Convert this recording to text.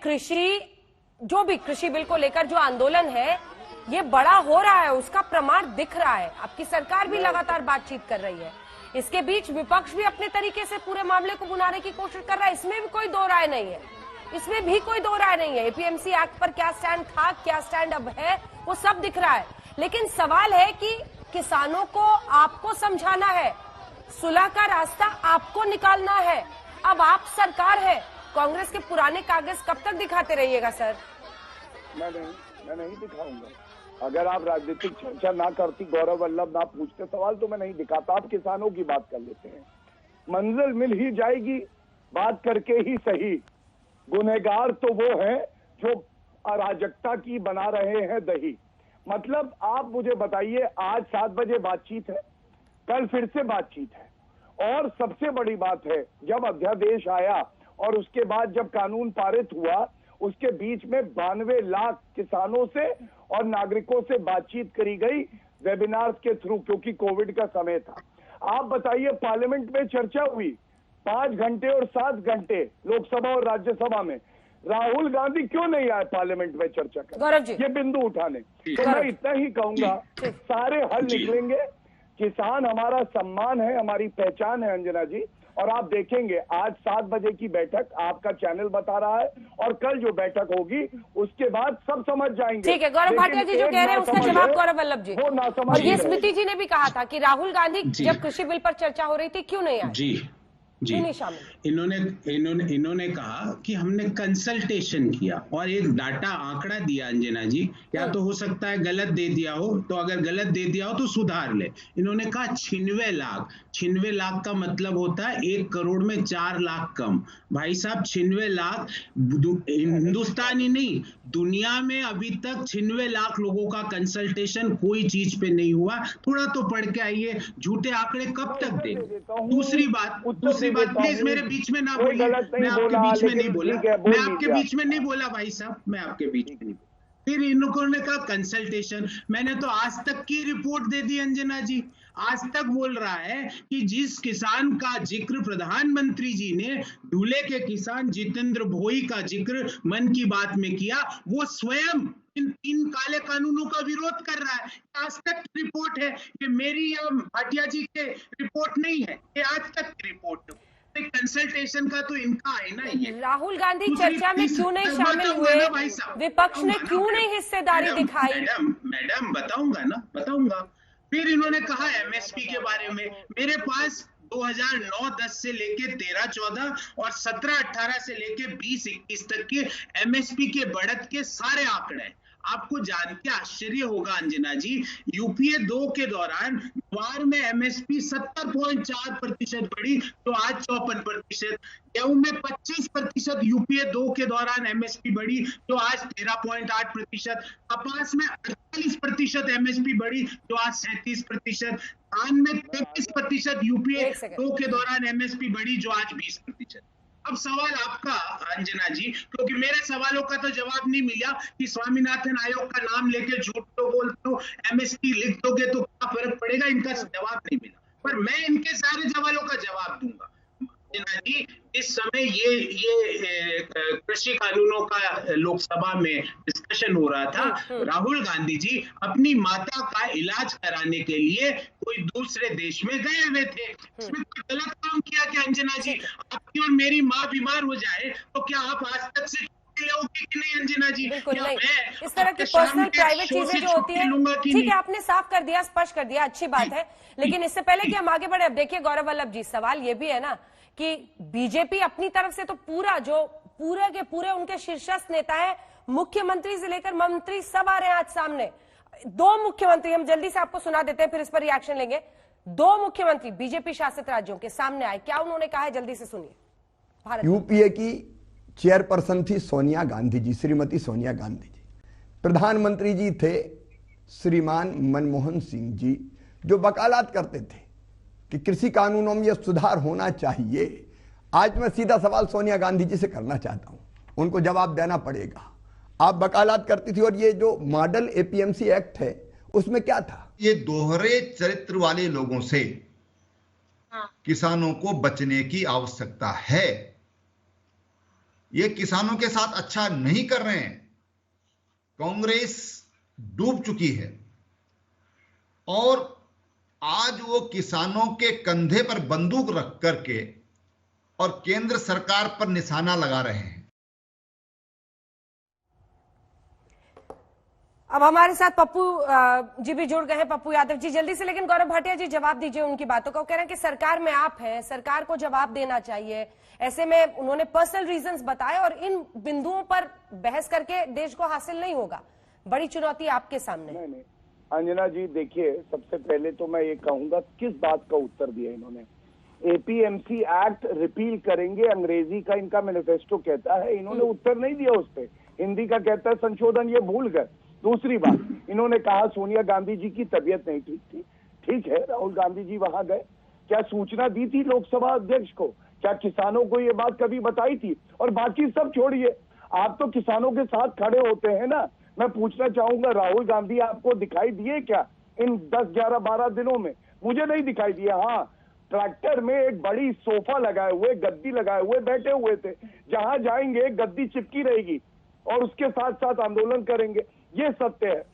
जो भी कृषि बिल को लेकर जो आंदोलन है ये बड़ा हो रहा है, उसका प्रमाण दिख रहा है। आपकी सरकार भी लगातार बातचीत कर रही है, इसके बीच विपक्ष भी अपने तरीके से पूरे मामले को बुनाने की कोशिश कर रहा है। इसमें भी कोई दो राय नहीं है, इसमें भी कोई दो राय नहीं है। एपीएमसी एक्ट पर क्या स्टैंड था, क्या स्टैंड अब है, वो सब दिख रहा है। लेकिन सवाल है कि किसानों को आपको समझाना है, सुलह का रास्ता आपको निकालना है। अब आप सरकार है, कांग्रेस के पुराने कागज कब तक दिखाते रहिएगा सर? मैं नहीं दिखाऊंगा। अगर आप राजनीतिक चर्चा ना करती, गौरव वल्लभ ना पूछते सवाल, तो मैं नहीं दिखाता। आप किसानों की बात कर लेते हैं, मंजिल मिल ही जाएगी, बात करके ही सही। गुनहगार तो वो है जो अराजकता की बना रहे हैं दही। मतलब आप मुझे बताइए, आज 7 बजे बातचीत है, कल फिर से बातचीत है। और सबसे बड़ी बात है, जब अध्यादेश आया और उसके बाद जब कानून पारित हुआ, उसके बीच में 92 लाख किसानों से और नागरिकों से बातचीत करी गई वेबिनार के थ्रू, क्योंकि कोविड का समय था। आप बताइए, पार्लियामेंट में चर्चा हुई 5 घंटे और 7 घंटे, लोकसभा और राज्यसभा में। राहुल गांधी क्यों नहीं आए पार्लियामेंट में चर्चा करने, ये बिंदु उठाने? तो मैं इतना ही कहूंगा, सारे हल निकलेंगे। किसान हमारा सम्मान है, हमारी पहचान है अंजना जी। और आप देखेंगे, आज 7 बजे की बैठक आपका चैनल बता रहा है, और कल जो बैठक होगी उसके बाद सब समझ जाएंगे। ठीक है, गौरव भाटिया जी जो कह रहे हैं उसका जवाब गौरव वल्लभ जी। वो ना समझ। और ये स्मृति जी ने भी कहा था कि राहुल गांधी जब कृषि बिल पर चर्चा हो रही थी क्यों नहीं आए? जी, इन्होंने कहा कि हमने कंसल्टेशन किया और एक डाटा आंकड़ा दिया अंजना जी, या तो हो सकता है गलत दे दिया हो, तो अगर गलत दे दिया हो तो सुधार ले। इन्होंने कहा 96 लाख। 96 लाख का मतलब होता है 1 करोड़ में 4 लाख कम। भाई साहब, 96 लाख हिंदुस्तान ही नहीं, दुनिया में अभी तक 96 लाख लोगों का कंसल्टेशन कोई चीज पे नहीं हुआ। थोड़ा तो पढ़ के आइए, झूठे आंकड़े कब तक देंगे? दूसरी बात प्लीज मेरे बीच में ना बोलिए, मैं आपके बीच में नहीं बोला, मैं आपके बीच में नहीं बोला भाई साहब, मैं आपके बीच में नहीं। फिर इन्होंने कहा कंसल्टेशन। मैंने तो आज तक की रिपोर्ट दे दी अंजना जी। आज तक बोल रहा है कि जिस किसान का जिक्र प्रधानमंत्री जी ने, धुले के किसान जितेंद्र भोई का जिक्र मन की बात में किया, वो स्वयं इन 3 काले कानूनों का विरोध कर रहा है। आज तक की रिपोर्ट है, ये मेरी या भाटिया जी के रिपोर्ट नहीं है, ये आज तक की रिपोर्ट है। कंसल्टेशन का तो इनका है ना। ये राहुल गांधी चर्चा में क्यों नहीं शामिल हुए, विपक्ष ने क्यों नहीं हिस्सेदारी दिखाई? मैडम बताऊंगा। फिर इन्होंने कहा एमएसपी के बारे में। मेरे पास 2009-10 से लेके 13-14 और 17-18 से लेके 20-21 तक के एमएसपी के बढ़त के सारे आंकड़े हैं। आपको जान के आश्चर्य होगा अंजना जी, यूपीए 2 के दौरान ज्वार में एमएसपी 70.4% बढ़ी, तो आज 54%। गेहूं में 25% यूपीए 2 के दौरान एमएसपी बढ़ी, तो आज 13.8%। कपास में 48% एमएसपी बढ़ी, तो आज 37%। धान में 33% यूपीए 2 के दौरान एमएसपी बढ़ी, जो आज 20%। अब सवाल आपका अंजना जी, क्योंकि मेरे सवालों का तो जवाब नहीं मिला कि स्वामीनाथन आयोग का नाम लेके झूठ तो बोलते हो, एमएसपी लिख दोगे तो क्या फर्क पड़ेगा, इनका जवाब नहीं मिला। पर मैं इनके सारे सवालों का जवाब दूंगा। अंजना जी, इस समय ये कृषि कानूनों का लोकसभा में डिस्कशन हो रहा था। राहुल गांधी जी अपनी माता का इलाज कराने के लिए कोई दूसरे देश में गए हुए थे। इसमें कोई गलत काम किया क्या अंजना जी? आपकी और मेरी माँ बीमार हो जाए तो क्या आप आज तक से लोगे कि नहीं अंजना जी? बिल्कुल नहीं। इस तरह की पर्सनल प्राइवेट चीजें जो होती हैं, ठीक है, आपने साफ कर दिया, स्पष्ट कर दिया, अच्छी बात है। लेकिन इससे पहले कि हम आगे बढ़े, अब देखिए गौरव वल्लभ जी, सवाल ये भी है ना कि बीजेपी अपनी तरफ से तो पूरे के पूरे उनके शीर्षस्थ नेता है, मुख्यमंत्री से लेकर मंत्री सब आ रहे हैं आज सामने। 2 मुख्यमंत्री, हम जल्दी से आपको सुना देते हैं, फिर इस पर रिएक्शन लेंगे। 2 मुख्यमंत्री बीजेपी शासित राज्यों के सामने आए, क्या उन्होंने कहा है, जल्दी से सुनिए। यूपीए की चेयरपर्सन थी सोनिया गांधी जी, श्रीमती सोनिया गांधी जी। प्रधानमंत्री जी थे श्रीमान मनमोहन सिंह जी, जो वकालत करते थे कि कृषि कानूनों में यह सुधार होना चाहिए। आज मैं सीधा सवाल सोनिया गांधी जी से करना चाहता हूं, उनको जवाब देना पड़ेगा। आप वकालत करती थी, और ये जो मॉडल एपीएमसी एक्ट है उसमें क्या था? ये दोहरे चरित्र वाले लोगों से किसानों को बचने की आवश्यकता है। ये किसानों के साथ अच्छा नहीं कर रहे हैं। कांग्रेस डूब चुकी है और आज वो किसानों के कंधे पर बंदूक रख करके और केंद्र सरकार पर निशाना लगा रहे हैं। अब हमारे साथ पप्पू जी भी जुड़ गए हैं। पप्पू यादव जी जल्दी से, लेकिन गौरव भाटिया जी जवाब दीजिए उनकी बातों का। वो कह रहे हैं कि सरकार में आप हैं, सरकार को जवाब देना चाहिए। ऐसे में उन्होंने पर्सनल रीजंस बताए और इन बिंदुओं पर बहस करके देश को हासिल नहीं होगा। बड़ी चुनौती आपके सामने। नहीं अंजना जी, देखिए सबसे पहले तो मैं ये कहूंगा किस बात का उत्तर दिया इन्होंने। एपीएमसी एक्ट रिपील करेंगे, अंग्रेजी का इनका मैनिफेस्टो कहता है, इन्होंने उत्तर नहीं दिया उस पर। हिंदी का कहता है संशोधन, ये भूल गए। दूसरी बात, इन्होंने कहा सोनिया गांधी जी की तबीयत नहीं ठीक थी। ठीक है, राहुल गांधी जी वहां गए, क्या सूचना दी थी लोकसभा अध्यक्ष को? क्या किसानों को ये बात कभी बताई थी? और बाकी सब छोड़िए, आप तो किसानों के साथ खड़े होते हैं ना। मैं पूछना चाहूंगा, राहुल गांधी आपको दिखाई दिए क्या इन 10, 11, 12 दिनों में? मुझे नहीं दिखाई दिया। हाँ, ट्रैक्टर में एक बड़ी सोफा लगाए हुए, गद्दी लगाए हुए बैठे हुए थे। जहां जाएंगे गद्दी चिपकी रहेगी और उसके साथ साथ आंदोलन करेंगे, ये सत्य है।